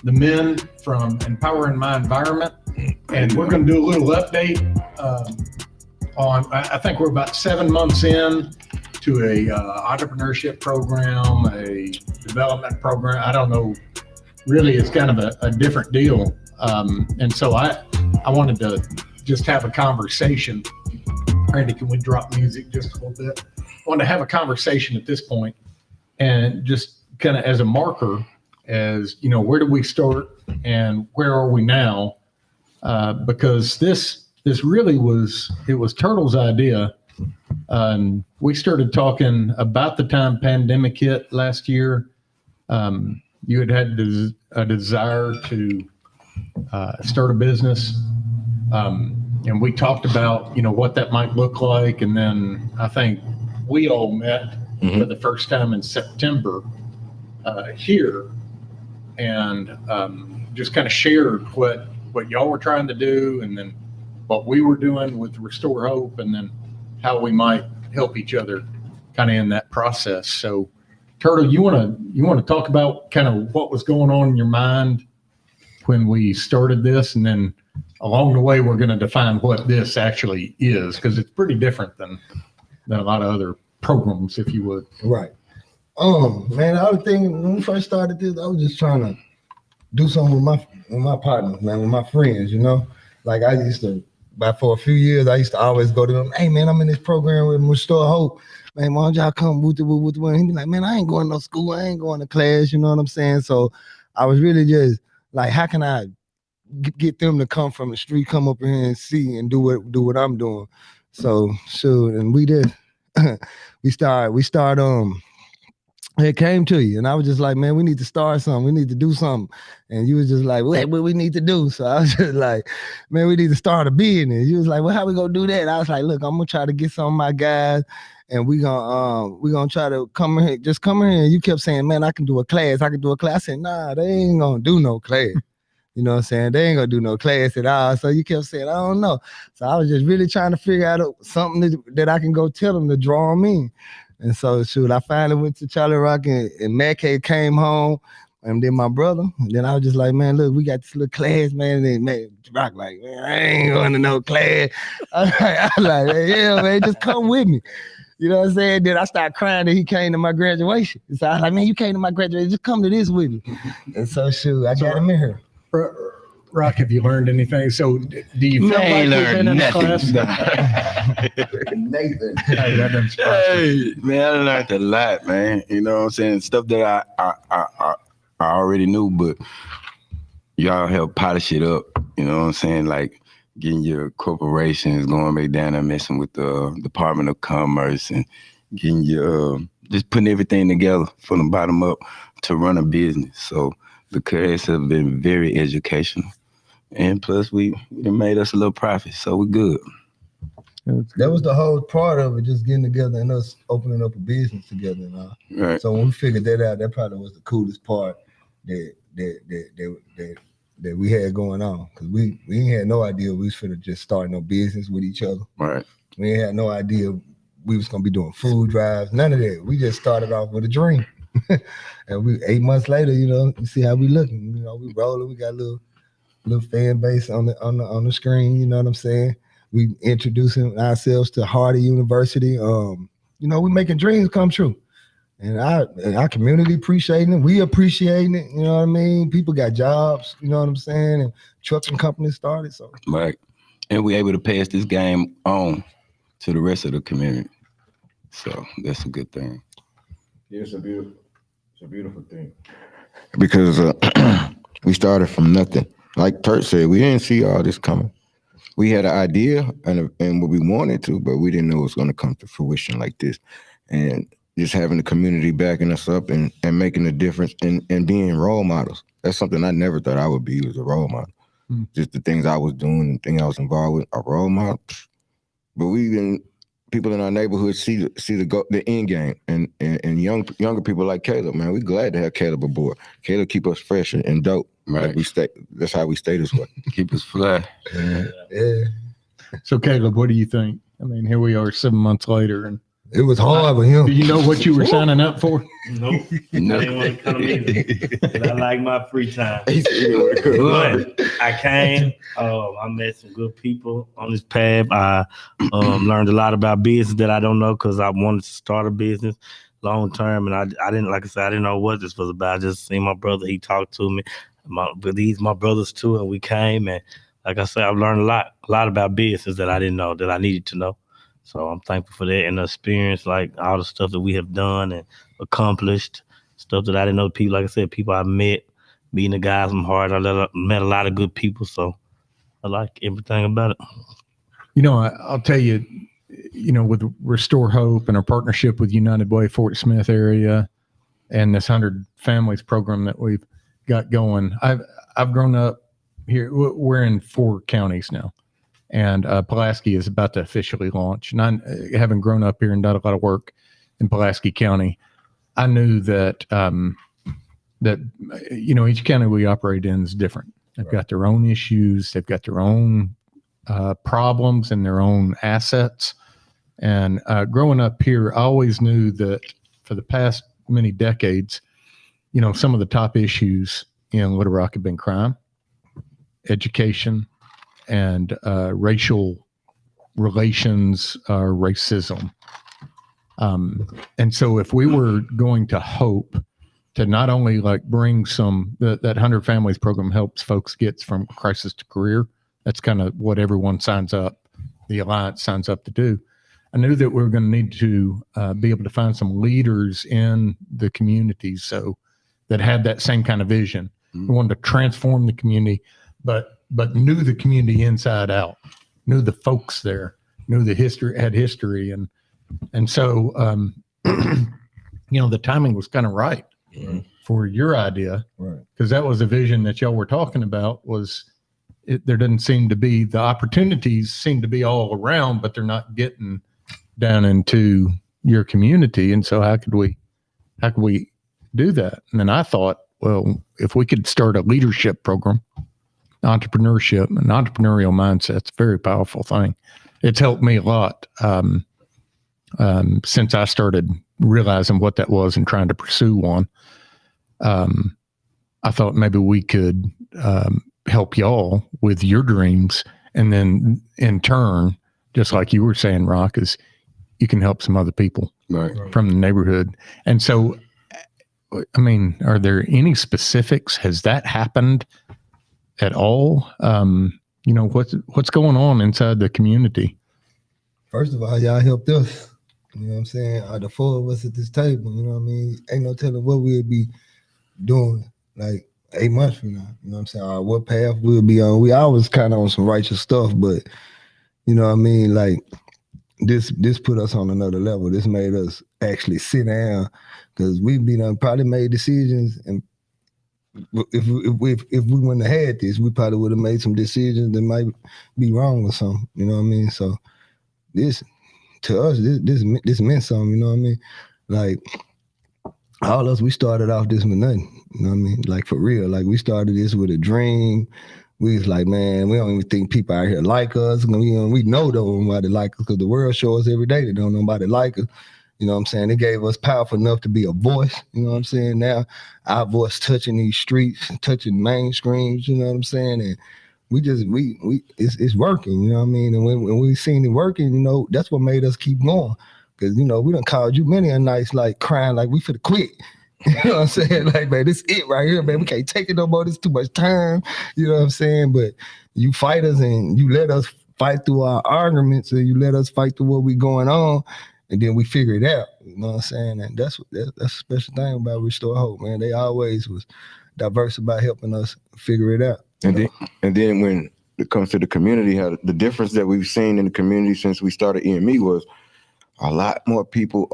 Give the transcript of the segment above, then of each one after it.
the men from Empowering My Environment, and we're going to do a little update on. I think we're about 7 months in to a entrepreneurship program, a development program. I don't know. Really, it's kind of a different deal, and so I wanted to just have a conversation. Randy, can we drop music just a little bit? I wanted to have a conversation at this point, and just kind of as a marker, as you know, where did we start and where are we now? Because this really was Turtle's idea. We started talking about the time pandemic hit last year. You had a desire to start a business, and we talked about what that might look like. And then I think we all met for the first time in September here, and just kind of shared what y'all were trying to do, and then what we were doing with Restore Hope, and then how we might help each other kind of in that process. So Turtle, you want to talk about kind of what was going on in your mind when we started this, and then along the way we're going to define what this actually is, because it's pretty different than a lot of other programs, if you would. Right. Man, I was thinking when we first started this, I was just trying to do something with my partners, man, with my friends, Like I used to, but for a few years, I used to always go to them, hey man, I'm in this program with Restore Hope. Man, why don't y'all come with he'd be like, man, I ain't going to no school, I ain't going to class, you know what I'm saying? So I was really just like, how can I get them to come from the street, come up here and see and do what I'm doing? So sure, and we did. we started. It came to you, and I was just like, man, we need to start something. We need to do something. And you was just like, what we need to do? So I was just like, man, we need to start a business. You was like, well, how we gonna do that? And I was like, look, I'm gonna try to get some of my guys, and we gonna try to come here. Just come here. And you kept saying, man, I can do a class. I said, nah, they ain't gonna do no class. You know what I'm saying? They ain't gonna do no class at all. So you kept saying, I don't know. So I was just really trying to figure out something that I can go tell them to draw them in. And so, shoot, I finally went to Charlie Rock, and Matt K came home, and then my brother. And then I was just like, man, look, we got this little class, man. And then Matt Rock like, man, I ain't going to no class. I was like, yeah, man, just come with me. You know what I'm saying? Then I started crying that he came to my graduation. So I was like, man, you came to my graduation, just come to this with me. And so, shoot, I got him in here. Rock, have you learned anything? So do you feel like you've been in class? Nathan. Hey, man, I learned a lot, man. You know what I'm saying? Stuff that I already knew, but y'all help polish it up. You know what I'm saying? Like getting your corporations going back down and messing with the Department of Commerce, and getting your just putting everything together from the bottom up to run a business. So the class have been very educational. And plus, we made us a little profit, so we're good. That was the whole part of it, just getting together and us opening up a business together and all. Right. So when we figured that out, that probably was the coolest part that we had going on, because we ain't had no idea we was finna just start no business with each other. Right. We ain't had no idea we was gonna be doing food drives, none of that. We just started off with a dream. And we 8 months later, you see how we looking. We rolling. We got a little fan base on the screen. You know what I'm saying? We introducing ourselves to Hardy University. We making dreams come true, and our community appreciating it. We appreciating it. You know what I mean? People got jobs. You know what I'm saying? And trucking companies started. So right, and we able to pass this game on to the rest of the community. So that's a good thing. Yeah, it's a beautiful thing. Because we started from nothing. Like Turt said, we didn't see all this coming. We had an idea and what we wanted to, but we didn't know it was going to come to fruition like this. And just having the community backing us up and making a difference and being role models. That's something I never thought I would be, was a role model. Just the things I was doing and things I was involved with, a role model. But people in our neighborhood see the end game, and younger people like Caleb, man, we glad to have Caleb aboard. Caleb keep us fresh and dope. Right. That's how we stay this way. Keep us fly. Yeah. So Caleb, what do you think? I mean, here we are 7 months later, and It was hard with him. Do you know what you were signing up for? Nope. I didn't want to come either. But I like my free time. But I came. I met some good people on this path. I learned a lot about business that I don't know because I wanted to start a business long term, and I didn't, like I said, I didn't know what this was about. I just seen my brother. He talked to me. But these my brothers too, and we came, and like I said, I've learned a lot about business that I didn't know that I needed to know. So I'm thankful for that and the experience, like all the stuff that we have done and accomplished, stuff that I didn't know. People, like I said, people I met, meeting the guys from Hard. I met a lot of good people, so I like everything about it. You know, I'll tell you, with Restore Hope and our partnership with United Way, Fort Smith area, and this 100 Families program that we've got going, I've grown up here. We're in 4 counties now. And Pulaski is about to officially launch. And I, having grown up here and done a lot of work in Pulaski County, I knew that each county we operate in is different. They've got their own issues, they've got their own problems and their own assets. And growing up here, I always knew that for the past many decades, some of the top issues in Little Rock have been crime, education, and racial relations, racism. And so if we were going to hope to not only like bring that 100 Families program helps folks get from crisis to career, that's kind of what everyone signs up, the Alliance signs up to do. I knew that we were going to need to be able to find some leaders in the communities that had that same kind of vision. We wanted to transform the community, but knew the community inside out, knew the folks there, knew the history, had history. And so, the timing was kind of right for your idea, because that was a vision that y'all were talking about. There doesn't seem to be, the opportunities seem to be all around, but they're not getting down into your community. And so how could we do that? And then I thought, well, if we could start a leadership program, entrepreneurship and entrepreneurial mindset's a very powerful thing. It's helped me a lot since I started realizing what that was and trying to pursue one. I thought maybe we could help y'all with your dreams, and then in turn, just like you were saying, Rock, is you can help some other people from the neighborhood. And so, I mean, are there any specifics? Has that happened at all? What's going on inside the community? First of all, y'all helped us. You know what I'm saying? Out the 4 of us at this table, you know what I mean? Ain't no telling what we'll be doing like 8 months from now. You know what I'm saying? Or what path we'll be on. We always kind of on some righteous stuff, but you know what I mean? Like this put us on another level. This made us actually sit down, because we've been probably made decisions, and if we wouldn't have had this, we probably would have made some decisions that might be wrong or something. You know what I mean? So this, to us, this meant something. You know what I mean? Like all us, we started off this with nothing. You know what I mean? Like for real. Like we started this with a dream. We was like, man, we don't even think people out here like us. We know nobody like us, because the world shows us every day that don't nobody like us. You know what I'm saying? They gave us powerful enough to be a voice. You know what I'm saying? Now our voice touching these streets, touching mainstreams. You know what I'm saying? And it's working. You know what I mean? And when we seen it working, that's what made us keep going. Because we done called you many a nights like crying like we finna quit. You know what I'm saying? Like, man, this it right here, man. We can't take it no more. This too much time. You know what I'm saying? But you fight us, and you let us fight through our arguments, and you let us fight through what we going on, and then we figure it out. You know what I'm saying? And that's a special thing about Restore Hope, man. They always was diverse about helping us figure it out. And then when it comes to the community, how the difference that we've seen in the community since we started EME was a lot more people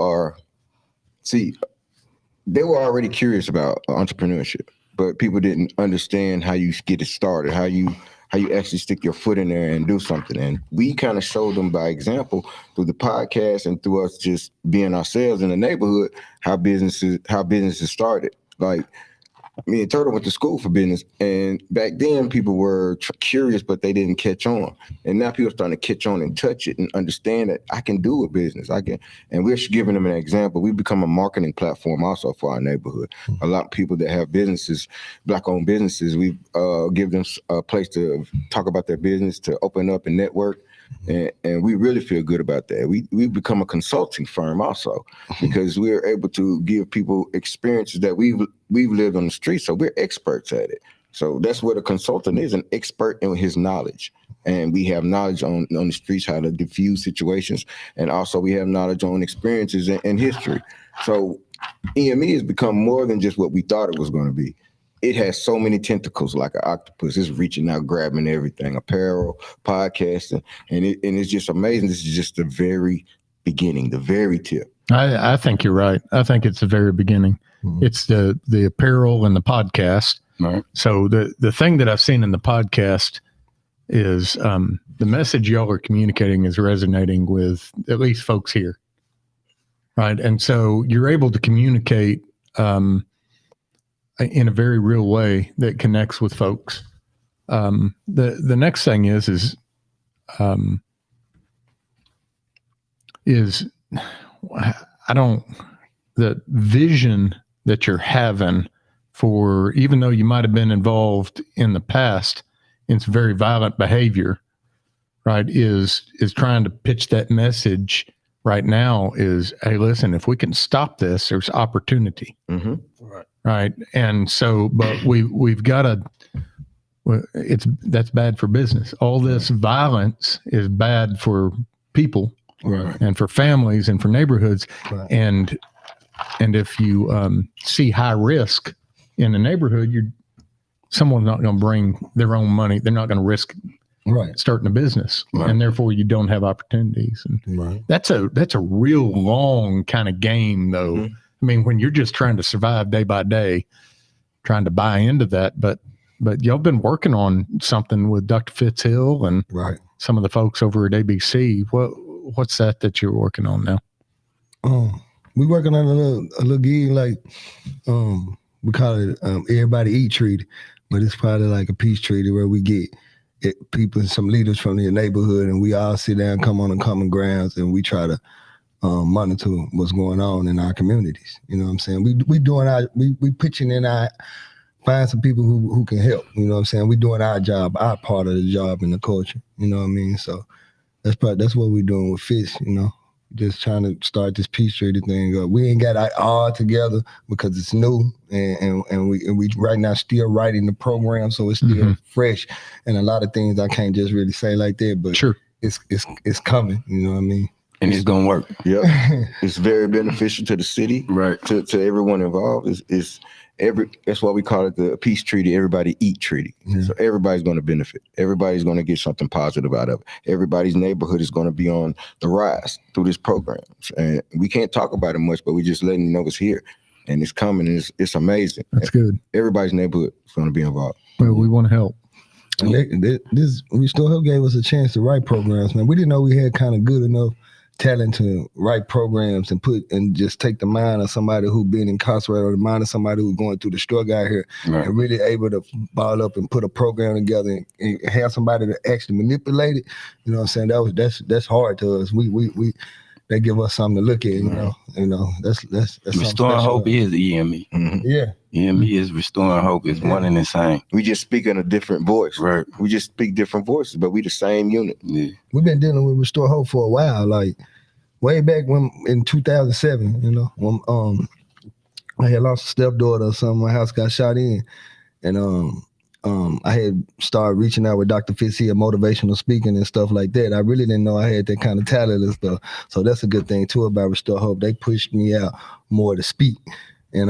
they were already curious about entrepreneurship, but people didn't understand how you get it started, how you actually stick your foot in there and do something. And we kind of showed them by example through the podcast and through us just being ourselves in the neighborhood, how businesses started. Like me and Turtle went to school for business, and back then people were curious, but they didn't catch on. And now people are starting to catch on and touch it and understand that I can do a business. I can, and we're giving them an example. We've become a marketing platform also for our neighborhood. A lot of people that have businesses, Black-owned businesses, we give them a place to talk about their business, to open up and network. And we really feel good about that. We've become a consulting firm also, because we're able to give people experiences that we've lived on the street. So we're experts at it. So that's what a consultant is, an expert in his knowledge. And we have knowledge on the streets, how to diffuse situations. And also we have knowledge on experiences and history. So EME has become more than just what we thought it was going to be. It has so many tentacles like an octopus. It's reaching out, grabbing everything, apparel, podcasting, and it's just amazing. This is just the very beginning, the very tip. I think you're right. I think it's the very beginning. Mm-hmm. It's the apparel and the podcast. Right. So the thing that I've seen in the podcast is the message y'all are communicating is resonating with at least folks here. Right. And so you're able to communicate in a very real way that connects with folks. The next thing is the vision that you're having for, even though you might have been involved in the past in some very violent behavior, right, is trying to pitch that message right now is, hey, listen, if we can stop this, there's opportunity. Mm-hmm. Right. And so, but we've got to, that's bad for business. All this violence is bad for people, right, and for families and for neighborhoods. Right. And if you see high risk in a neighborhood, someone's not going to bring their own money. They're not going to risk right starting a business, right, and therefore you don't have opportunities. And right, that's a real long kind of game, though. Mm-hmm. I mean, when you're just trying to survive day by day, trying to buy into that, but y'all been working on something with Dr. Fitzhill and right, some of the folks over at ABC. What's that you're working on now? We working on a little gig, like we call it Everybody Eat Treaty, but it's probably like a peace treaty where we get people and some leaders from the neighborhood, and we all sit down, come on the common grounds, and we try to monitor what's going on in our communities. You know what I'm saying? We doing we pitching in find some people who can help. You know what I'm saying? We doing our job, our part of the job in the culture. You know what I mean? So that's what we're doing with Fitz. You know, just trying to start this peace treaty thing up. We ain't got it all together because it's new, and we right now still writing the program, so it's still fresh, and a lot of things I can't just really say like that. But sure, it's coming. You know what I mean? And it's gonna work. Yep. It's very beneficial to the city, right? To everyone involved. That's why we call it the peace treaty. Everybody eat treaty. Mm-hmm. So everybody's going to benefit. Everybody's going to get something positive out of it. Everybody's neighborhood is going to be on the rise through this program. And we can't talk about it much, but we're just letting you know it's here and it's coming. And it's amazing. That's good. Everybody's neighborhood is going to be involved. Well, we want to help. And this Restore Hope gave us a chance to write programs, man. We didn't know we had kind of good enough talent to write programs and just take the mind of somebody who's been incarcerated, or the mind of somebody who's going through the struggle out here, right, and really able to ball up and put a program together and have somebody to actually manipulate it. You know what I'm saying? That's hard to us. They give us something to look at. You know, that's Restoring Hope is EME. Mm-hmm. Yeah. EME is Restoring Hope. It's one and the same. We just speak in a different voice. Right. We just speak different voices, but we the same unit. Yeah. We've been dealing with Restore Hope for a while, like way back when in 2007, you know, when I had lost a stepdaughter or something, my house got shot in. And I had started reaching out with Dr. Fitzhill, motivational speaking and stuff like that. I really didn't know I had that kind of talent and stuff. So that's a good thing too about Restore Hope. They pushed me out more to speak. And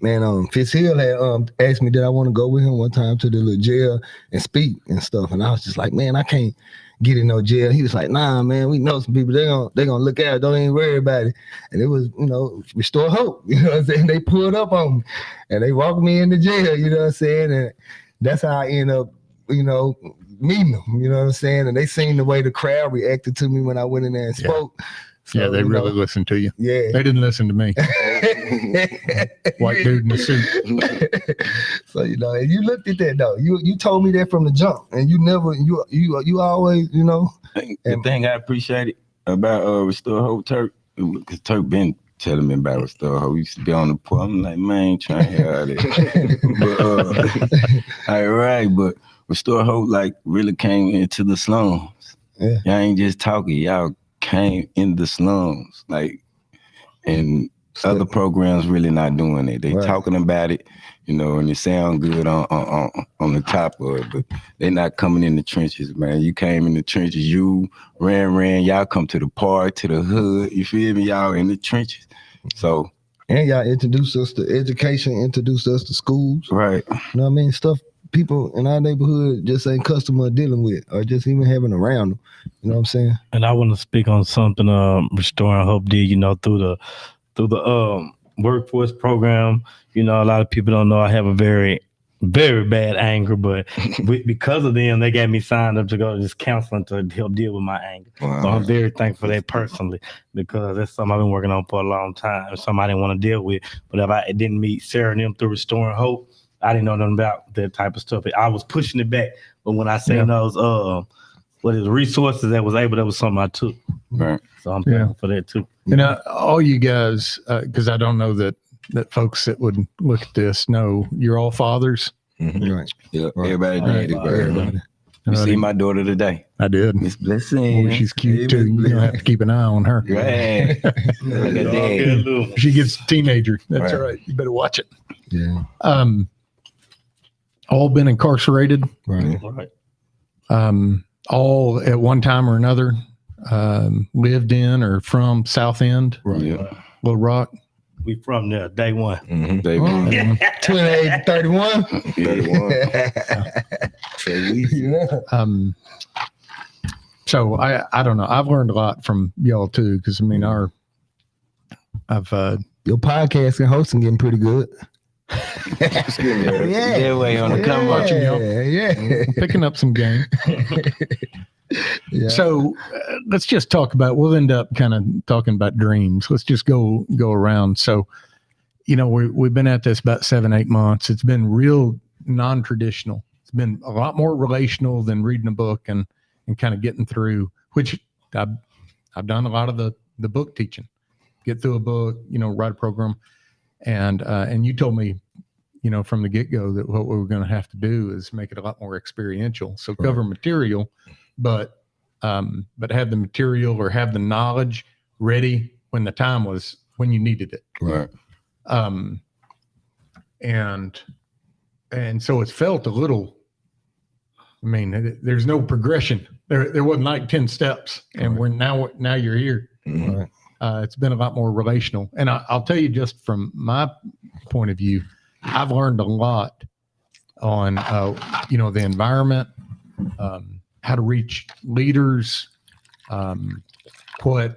Fitzhill had asked me did I want to go with him one time to the little jail and speak and stuff. And I was just like, man, I can't get in no jail. He was like, nah, man, we know some people, they gonna look out, don't even worry about it. And it was, you know, Restore Hope. You know what I'm saying? They pulled up on me and they walked me into jail, you know what I'm saying? And that's how I end up, you know, meeting them, you know what I'm saying? And they seen the way the crowd reacted to me when I went in there and spoke. So, yeah, they really listened to you. Yeah. They didn't listen to me. White dude in the suit. So and you looked at that though. You told me that from the jump, and you never you always The thing I appreciated about Restore Hope Turk, because Turk been telling me about Restore Hope. He used to be on the point. I'm like, man, I ain't trying to hear all that. But but Restore Hope like really came into the slums. Yeah. Y'all ain't just talking, y'all came in the slums. And other programs really not doing it. They talking about it, and it sound good on the top of it, but they not coming in the trenches, man. You came in the trenches, you ran, y'all come to the park, to the hood, you feel me? Y'all in the trenches. So and y'all introduced us to education, introduced us to schools. Right. You know what I mean? Stuff people in our neighborhood just ain't customer dealing with or just even having around them. You know what I'm saying? And I want to speak on something Restoring Hope did, through the workforce program. A lot of people don't know I have a very, very bad anger, but because of them, they got me signed up to go to this counseling to help deal with my anger. Wow. So I'm very thankful for that personally, because that's something I've been working on for a long time. Something I didn't want to deal with. But if I didn't meet Sarah and them through Restoring Hope, I didn't know nothing about that type of stuff. I was pushing it back. But when I seen those resources that was something I took. Right. So I'm thankful for that too. And all you guys, because I don't know that folks that would look at this know you're all fathers. Mm-hmm. Right. Yeah, Right. everybody did it, bro. Everybody. You see my daughter today. I did. Miss Blessing. Boy, she's cute too. You're gonna have to keep an eye on her. Right. Look at that. She gets a teenager. That's all right. You better watch it. Yeah. All been incarcerated. Right. All at one time or another lived in or from South End, Right. Yeah. Little Rock. We from there, day one. Mm-hmm. They 28, 31. 31. Yeah. So I don't know. I've learned a lot from y'all too, because I mean Your podcast and hosting getting pretty good. Yeah, way on the come watching y'all. Yeah. picking up some game. Yeah. So let's just talk about. We'll end up kind of talking about dreams. Let's just go around. So, we've been at this about 7-8 months. It's been real non-traditional. It's been a lot more relational than reading a book and kind of getting through. Which I've done a lot of the book teaching. Get through a book, write a program, and you told me, from the get-go that what we were going to have to do is make it a lot more experiential. So cover material, but have the material or have the knowledge ready when the time was when you needed it. Right. And so it's felt a little. I mean, there's no progression. There wasn't like 10 steps, and we're now you're here. Mm-hmm. Right. It's been a lot more relational, and I'll tell you just from my point of view, I've learned a lot on the environment, how to reach leaders, what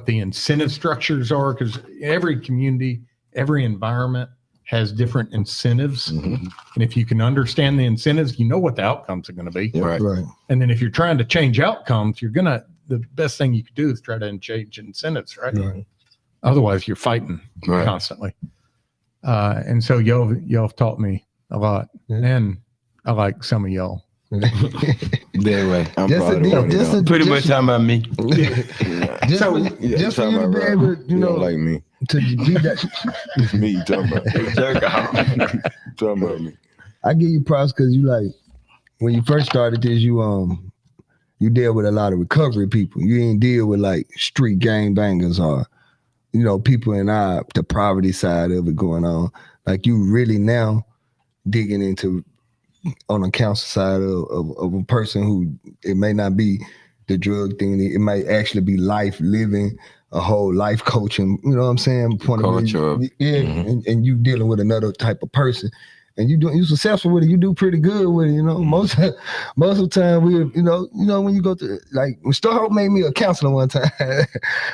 the incentive structures are, because every community, every environment has different incentives, and if you can understand the incentives, you know what the outcomes are going to be. Right. Right. And then if you're trying to change outcomes, the best thing you could do is try to change incentives, right? Right. Otherwise, you're fighting constantly. And so y'all have taught me a lot, and I like some of y'all. That way. I'm Pretty much talking about me. Just for you to be able, You don't like me. to be that. It's me you talking about. Talking about me. I give you props because you when you first started this, you deal with a lot of recovery people. You didn't deal with like street gang bangers or people in the poverty side of it going on. Like you really now digging into on the counsel side of a person who it may not be the drug thing. It might actually be life living, a whole life coaching, you know what I'm saying? Culture. And you dealing with another type of person. And you successful with it. You do pretty good with it, Most of the time we, when you go to when Storehope made me a counselor one time,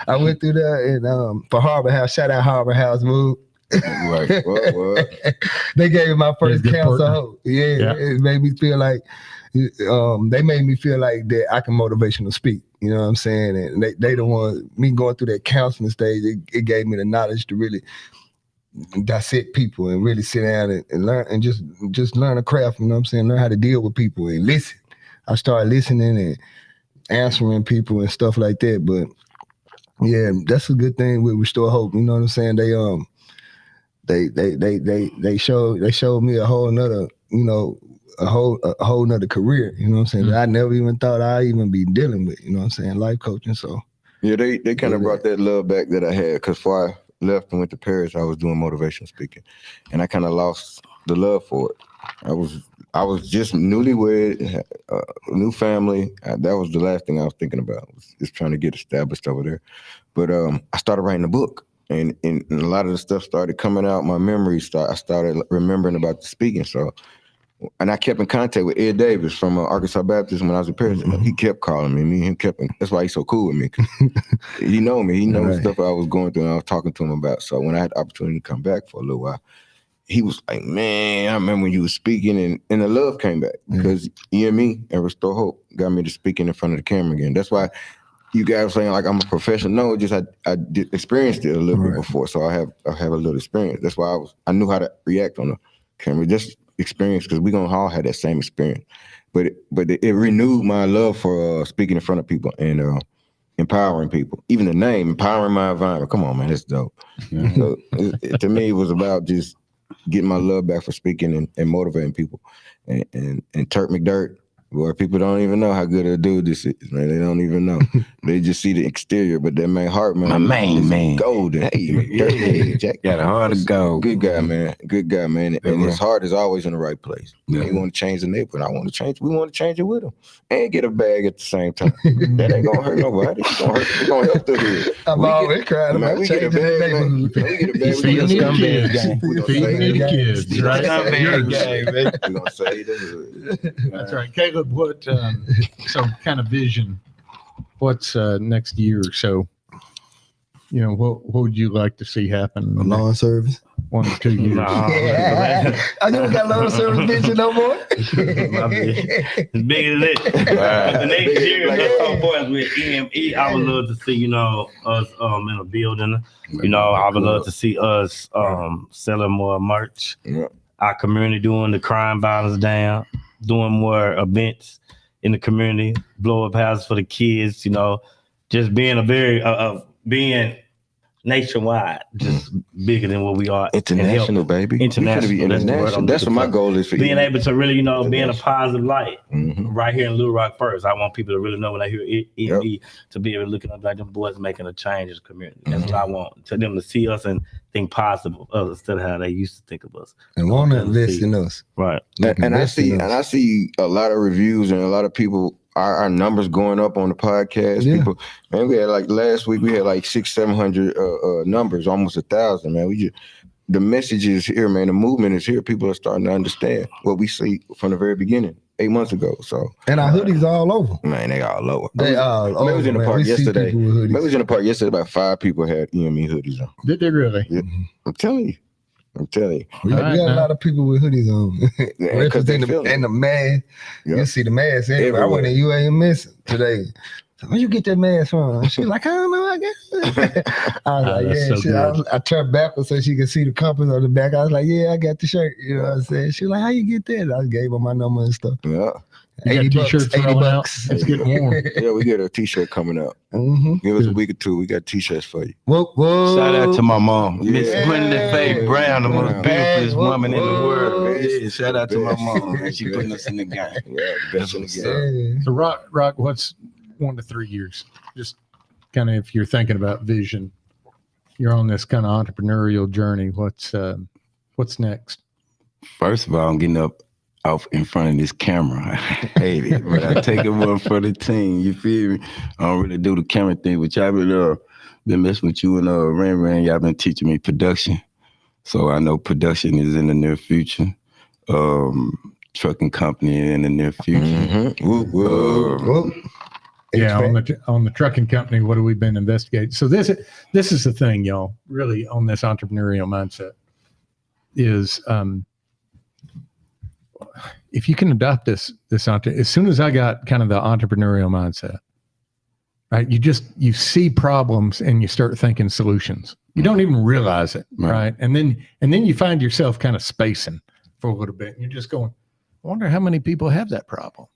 I went through there and for Harbor House, shout out Harbor House move. Right. What? They gave me my first Good counselor. partner. Yeah, it made me feel like they made me feel like that I can motivational speak. You know what I'm saying? And they the one me going through that counseling stage. It gave me the knowledge to really dissect people and really sit down and learn and just learn a craft, you know what I'm saying? Learn how to deal with people and listen. I started listening and answering people and stuff like that. But yeah, that's a good thing with Restore Hope. You know what I'm saying? They showed me a whole nother, you know, a whole nother career, you know what I'm saying? That I never even thought I'd even be dealing with, you know what I'm saying? Life coaching. So yeah, they kind of brought that love back that I had, because before I left and went to Paris, I was doing motivational speaking, and I kind of lost the love for it. I was just newlywed, new family. That was the last thing I was thinking about, was just trying to get established over there. But I started writing a book, and a lot of the stuff started coming out. My memories I started remembering about the speaking. So, and I kept in contact with Ed Davis from Arkansas Baptist when I was in Paris. He kept calling me. Me and him kept. That's why he's so cool with me. He know me. He knows the stuff I was going through, and I was talking to him about. So when I had the opportunity to come back for a little while, he was like, "Man, I remember when you were speaking," and the love came back, because you and me and Restore Hope got me to speaking in front of the camera again. That's why you guys are saying like I'm a professional. No, just I did experienced it a little bit before, so I have a little experience. That's why I knew how to react on the camera. Just experience, because we gonna all have that same experience. But it renewed my love for speaking in front of people and empowering people. Even the name, Empowering My Environment. Come on, man, that's dope. So to me, it was about just getting my love back for speaking and motivating people. And Turk McDirt, boy, people don't even know how good a dude this is, man. They don't even know. They just see the exterior, but that man Hartman, My main man, golden. Hey, McDirt, Jack, got a heart of gold. Good guy, man. Good guy, man. And his heart is always in the right place. Yeah. He want to change the neighborhood. I want to change. We want to change it with him, and get a bag at the same time. That ain't gonna hurt nobody. It's gonna help the hood. I'm always crying about changing the neighborhood. We get a bag. Feeding the kids, right? We're gonna save the hood. That's right. Caleb, what, so kind of vision, what's next year or so? You know, what would you like to see happen? A lawn service. 1 to 2 years. Yeah. I don't got lawn service vision no more. It's bigger than it. The next year, like, boys with EME, I would love to see, you know, us in a building. You know, I would love to see us selling more merch. Yeah. Our community doing the crime violence down, doing more events in the community, blow up houses for the kids, you know, just being being nationwide, just bigger than what we are. International, baby. International. Be international. That's what my goal is for you. Being able to really, you know, be in a positive light right here in Little Rock first. I want people to really know when they hear EME to be able to look at them like them boys making a change in the community. That's what I want. To them to see us and think positive of us instead of how they used to think of us. And want to invest in us. Right. And I see a lot of reviews and a lot of people, our numbers going up on the podcast. Yeah. People, man, we had like last week we had like 600-700 numbers, almost 1,000. Man, the message is here, man. The movement is here. People are starting to understand what we see from the very beginning, 8 months ago. So, and our hoodies all over. Man, they all over. They all over. I was in the park yesterday. About 5 people had EME hoodies on. Did they really? Yeah. I'm telling you. We got a lot of people with hoodies on. And the mask. You see the mask everywhere. I went in UAMS today. Where you get that mask from? She's like, I don't know. I guess. I was like, I turned backwards so she could see the compass on the back. I was like, yeah, I got the shirt. You know what I'm saying? She was like, how you get that? I gave her my number and stuff. Yeah. $80 t-shirts $80. It's getting warm. Yeah, we get a t-shirt coming out. Give us a week or two. We got t-shirts for you. Whoa. Shout out to my mom, Miss Yeah. Gwendolyn Faye Brown, the most beautifulest woman in the world. Whoa. Yeah, shout out to my mom, man. She putting us in the game. Yeah, the best in the game. So Rock, what's 1 to 3 years? Just kind of, if you're thinking about vision, you're on this kind of entrepreneurial journey. What's next? First of all, I'm getting up off in front of this camera. I hate it, but I take it one for the team. You feel me? I don't really do the camera thing, but y'all been messing with you and Ran. Y'all been teaching me production, so I know production is in the near future. Trucking company in the near future. Yeah, on the trucking company, what have we been investigating? So this is the thing, y'all, really on this entrepreneurial mindset is if you can adopt this as soon as I got kind of the entrepreneurial mindset, right? You see problems and you start thinking solutions. You don't even realize it, right? And then you find yourself kind of spacing for a little bit. And you're just going, I wonder how many people have that problem.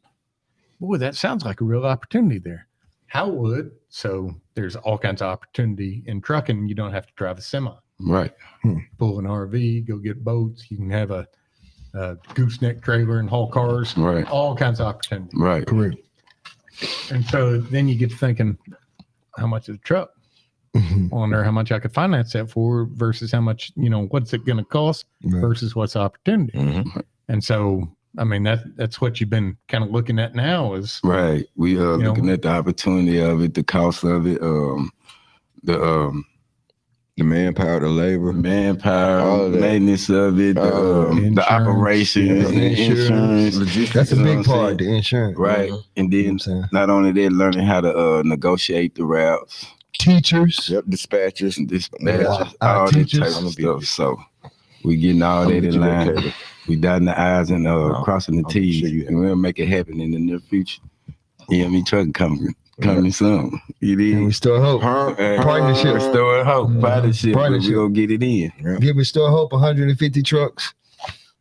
Boy, that sounds like a real opportunity there. How would? So there's all kinds of opportunity in trucking. You don't have to drive a semi. Right. Pull an RV, go get boats. You can have a gooseneck trailer and haul cars. Right. All kinds of opportunity. Right. Correct. And so then you get to thinking, how much is a truck? I wonder how much I could finance that for versus how much, what's it going to cost versus what's the opportunity. And so, I mean, that's what you've been kind of looking at now is. Right. We are looking at the opportunity of it, the cost of it, the manpower, the labor, all of maintenance of it, the operations, the insurance. Logistics. That's a big part, the insurance. Right. And then not only that, learning how to negotiate the routes. Teachers. Yep, dispatchers, all that teachers. type of stuff. So we getting all that in line. We dotting the I's and crossing the T's. And we'll make it happen in the near future. EME trucking coming soon. It is. And we still hope. Partnership. Restore hope. Partnership. We're going to get it in. Give Restore Hope 150 trucks.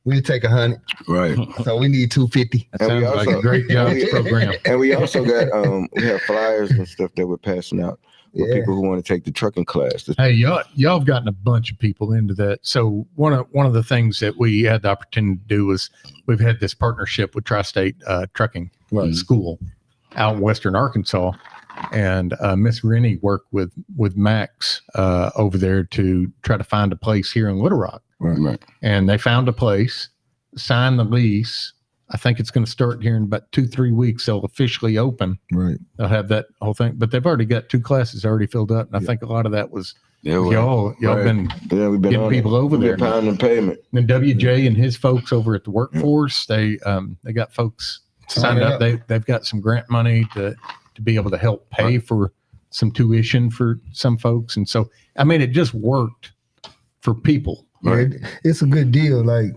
We'll take 100. Right. So we need 250. That sounds like a great jobs program. And we also got, we have flyers and stuff that we're passing out for people who want to take the trucking class. Hey, y'all have gotten a bunch of people into that. So one of the things that we had the opportunity to do was we've had this partnership with Tri-State Trucking School out in Western Arkansas, and Miss Rennie worked with Max over there to try to find a place here in Little Rock. Right. And they found a place, signed the lease. I think it's going to start here in about 2-3 weeks. They'll officially open. Right. They'll have that whole thing, but they've already got 2 classes already filled up. And I think a lot of that was y'all been we've been getting people over there. Pounding payment. And WJ and his folks over at the workforce, they got folks signed up. They've got some grant money to be able to help pay for some tuition for some folks. And so, I mean, it just worked for people. Right. It's a good deal. Like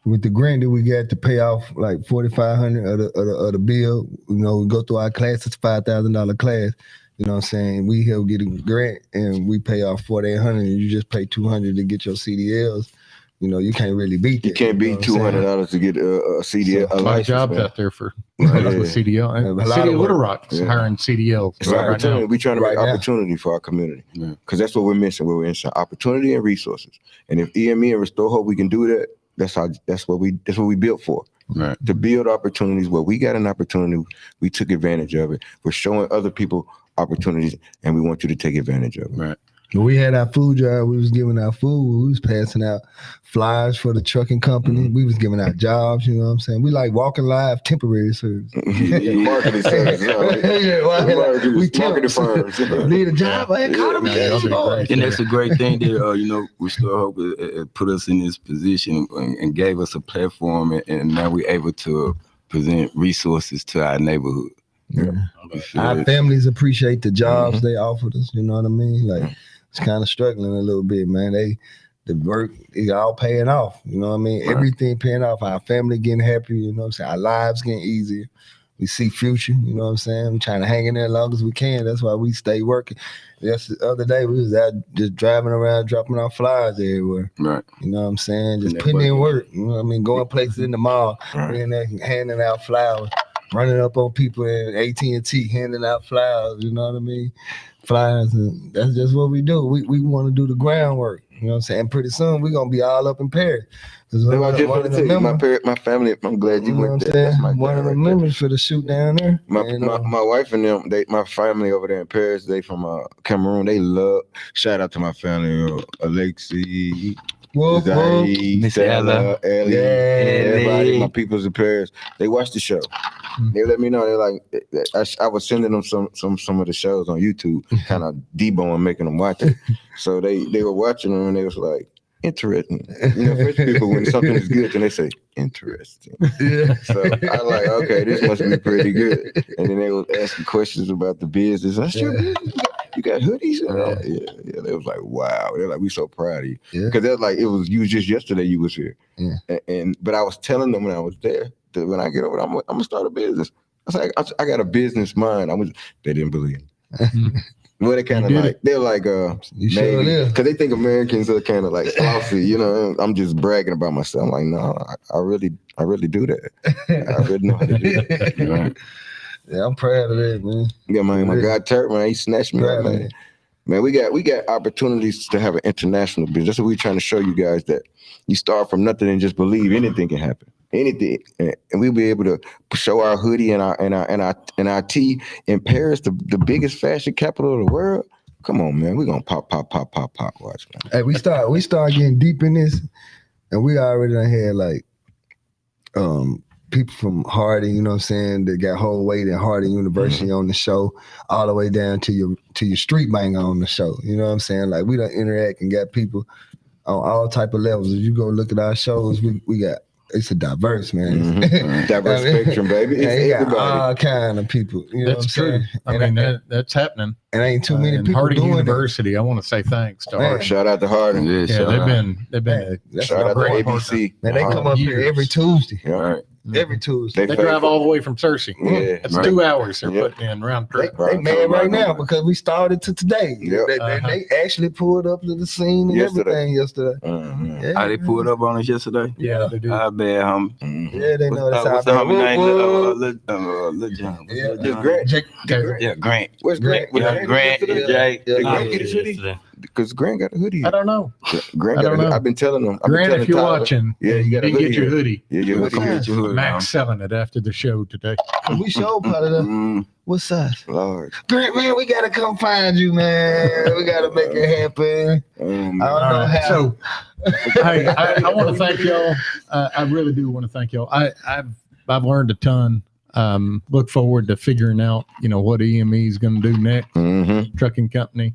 with the grant that we got to pay off like $4,500 of the bill, we go through our class, it's $5,000 class. You know what I'm saying? We help get a grant and we pay off $4,800 and you just pay $200 to get your CDLs. You can't really beat that. You can't beat $200 to get a CDL. So a lot of jobs out there for CDL. And City of Little Rock is hiring CDL. It's opportunity. We're trying to make opportunity for our community because that's what we're missing. We're missing opportunity and resources. And if EME and Restore Hope, we can do that. That's what we built for. Right. To build opportunities where we got an opportunity, we took advantage of it. We're showing other people opportunities, and we want you to take advantage of it. Right. When we had our food drive, we was giving out food. We was passing out flyers for the trucking company. We was giving out jobs, you know what I'm saying? We like walking live temporary service. Marketing service. We marketing firms. Need a job? Call me. And that's a great thing that, Restore Hope put us in this position and gave us a platform, and now we're able to present resources to our neighborhood. Yeah. Our families appreciate the jobs they offered us, you know what I mean? Like, it's kind of struggling a little bit, man. The work is all paying off, you know what I mean? Right. Everything paying off. Our family getting happy, you know what I'm saying? Our lives getting easier. We see future, you know what I'm saying? We're trying to hang in there as long as we can. That's why we stay working. Just the other day, we was out just driving around, dropping off flyers everywhere. Right. You know what I'm saying? Just putting in work, you know what I mean? Going places in the mall, being there, handing out flowers. Running up on people in AT&T, handing out flowers, you know what I mean? Flyers, and that's just what we do. We want to do the groundwork, you know what I'm saying? And pretty soon we're going to be all up in Paris. My family, I'm glad you went there. One of the members for the shoot down there. My wife and them, my family over there in Paris, they from Cameroon. They love, shout out to my family, Alexi, Miss Ella, Ellie, everybody, my peoples in Paris. They watch the show. They let me know. They're like, I was sending them some of the shows on YouTube, kind of deboing, making them watch it. So they were watching them and they was like, interesting. French people, when something is good, then they say, interesting. So I like, okay, this must be pretty good. And then they were asking questions about the business. That's your business? You got hoodies? Yeah. They was like, wow. They're like, we so proud of you. Because they're like, it was you just yesterday you was here. But I was telling them when I was there that when I get over there, I'm gonna start a business. I was like, I got a business mind. They didn't believe it. Well, they kind of You did like they're like You sure maybe is. because they think Americans are kind of like flossy, you know. I'm just bragging about myself. I'm like, no, I really do that. I really know how to do that. Right. Yeah, I'm proud of that, man. Yeah, man. My guy Turk, man, he snatched me up, Proud of man. that. Man, we got opportunities to have an international business. That's what we're trying to show you guys, that you start from nothing and just believe anything can happen. Anything, and we'll be able to show our hoodie and our tee in Paris, the biggest fashion capital of the world. Come on, man, we're gonna pop. Watch, man. Hey, we start getting deep in this, and we already done had like people from Harding, you know what I'm saying, that got whole weight at Harding University on the show, all the way down to your street banger on the show. You know what I'm saying? Like we done interact and got people on all type of levels. If you go look at our shows, we got. It's a diverse, man. Diverse spectrum, baby. It's everybody. All kind of people. You know That's what I'm true. saying? I mean, that's happening. And ain't too many And people Harding doing University, I want to say thanks to Man. Harding. Shout out to Harding. Yeah, Yeah, shout they've out. been That's Shout out to great ABC. Man, they come up here years. every Tuesday. Yeah, all right. Every Tuesday. They drive all the way from Cersei. Yeah, It's right. 2 hours they're Yeah. putting in round They trip. mad right now because we started to today. Yep. They actually pulled up to the scene and everything yesterday. Mhm. Yeah, How they pulled up on us yesterday? Yeah, they do. I bet, Yeah, they know that's what's how the homie name? Whoop, Lil John. What's Yeah. Lil Just John? Grant. Jake, Yeah, Grant. Where's Grant? Yeah, Grant, Jake. Yeah. Did I Grant was get his there hoodie? yesterday. Because Grant got a hoodie. I don't know. Grant I got don't a hoodie. know. I've been telling him. Grant, if you're Tyler. watching, Yeah, you got a didn't hoodie get your here. hoodie. Yeah, your hoodie. Come here. get your hood. Max selling it after the show today. we showed part of that. What size? Large. Grant, man, we gotta come find you, man. We gotta make it happen. I don't know All right. how. So, hey, I want to thank y'all. I really do want to thank y'all. I've learned a ton. Look forward to figuring out, what EME is going to do next. Mm-hmm. Trucking company,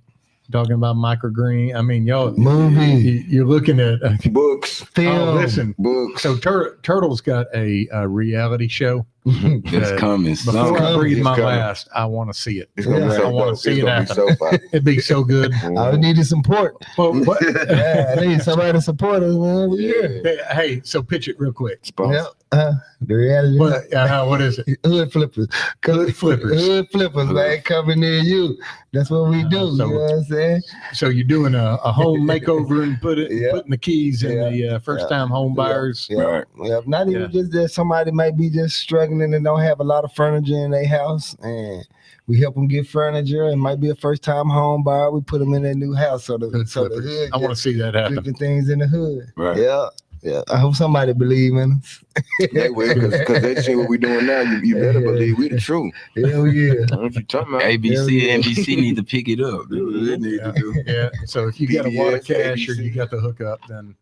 talking about microgreen. I mean, y'all, Movie. you're looking at. Books. Film. Listen. Books. So Turtle's got a reality show. It's coming. Before I breathe It's my coming. last, I want to see it. It's gonna be Yeah. so I wanna dope. see It's it gonna be happen. so fire. It'd be so good. I needed support. Well, what, Yeah, I need somebody to support us, man. We here. hey, so pitch it real quick. Sponsor. Yeah. The reality. What is it? Hood flippers. Hood flippers. Hood flippers, man, coming near you. That's what we do. So- you know what I'm saying? So you're doing a home makeover and Yeah. putting the keys in the first time home buyers. Yeah. Right. Yeah. Not even Yeah. just that somebody might be just struggling and don't have a lot of furniture in their house, and we help them get furniture. It might be a first time home buyer. We put them in their new house, so the Hood so the flippers. hood I want to see that happen. flipping things in the hood. Right. Yeah. Yeah. I hope somebody believe in us. They will, because they see what we're doing now. You better believe we the truth. Hell yeah. What you talking about? ABC, NBC need to pick it up. That's what they need to do. Yeah. So if you got a lot of PBS, cash or ABC. you got the hookup, then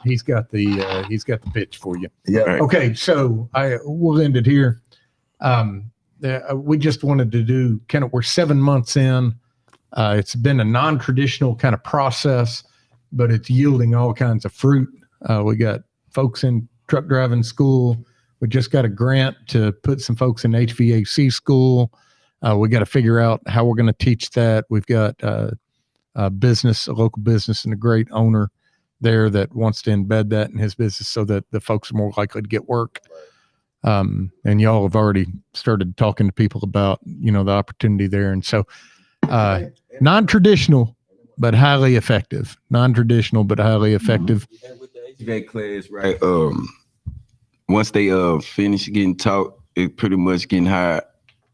he's got the pitch for you. Yeah. Right. Okay, so we'll end it here. We just wanted to do we're 7 months in. It's been a non-traditional kind of process, but it's yielding all kinds of fruit. We got folks in truck driving school. We just got a grant to put some folks in HVAC school. We got to figure out how we're going to teach that. We've got a local business, and a great owner there that wants to embed that in his business so that the folks are more likely to get work. And y'all have already started talking to people about, the opportunity there. And so, non-traditional, but highly effective. Non-traditional, but highly effective. And with the HVAC class, right? Once they finish getting taught, it pretty much getting hired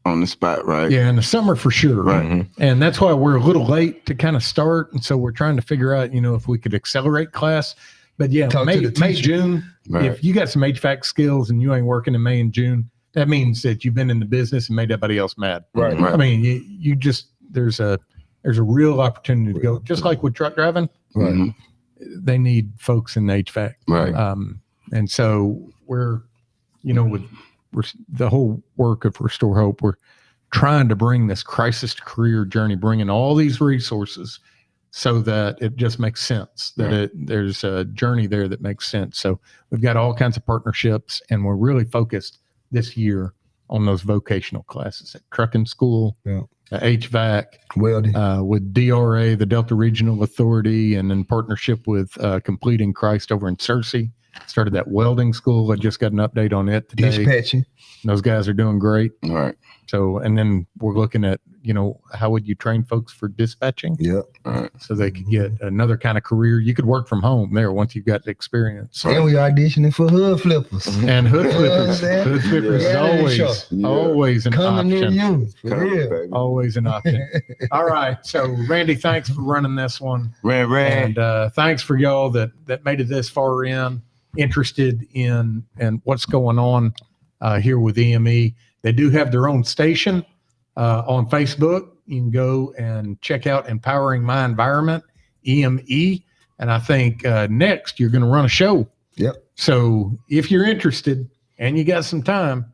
on the spot, right? Yeah, in the summer for sure. Right. And that's why we're a little late to kind of start. And so we're trying to figure out, if we could accelerate class. But yeah, Talk to May, the teacher. June, Right. if you got some HVAC skills and you ain't working in May and June, that means that you've been in the business and made everybody else mad. Right. Right. I mean, you just, there's a real opportunity to go, just like with truck driving, Right. Mhm. they need folks in HVAC. Right. And so we're the whole work of Restore Hope, we're trying to bring this crisis to career journey, bringing all these resources so that it just makes sense, that there's a journey there that makes sense. So we've got all kinds of partnerships, and we're really focused this year on those vocational classes at trucking school, HVAC, Welding. with DRA, the Delta Regional Authority, and in partnership with Completing Christ over in Cersei. Started that welding school. I just got an update on it today. Dispatching. Those guys are doing great. Right. So, and then we're looking at how would you train folks for dispatching Yeah. so they could get another kind of career? You could work from home there once you've got the experience. And we auditioning for hood flippers. And hood flippers. Yeah. Hood flippers is Yeah. always an Coming near option. you. For real. Always an option. All right. So Randy, thanks for running this one. Ran. And thanks for y'all that made it this far interested in what's going on here with EME. They do have their own station on Facebook. You can go and check out Empowering My Environment, EME. And I think next you're going to run a show. Yep. So if you're interested and you got some time,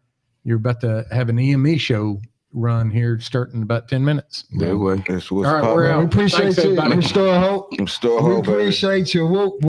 you're about to have an EME show run here starting in about 10 minutes. That way. That's what's All right, poppin'. we're out. We appreciate Thanks, you. everybody. Restore Hope. Restore We hope, baby. appreciate you.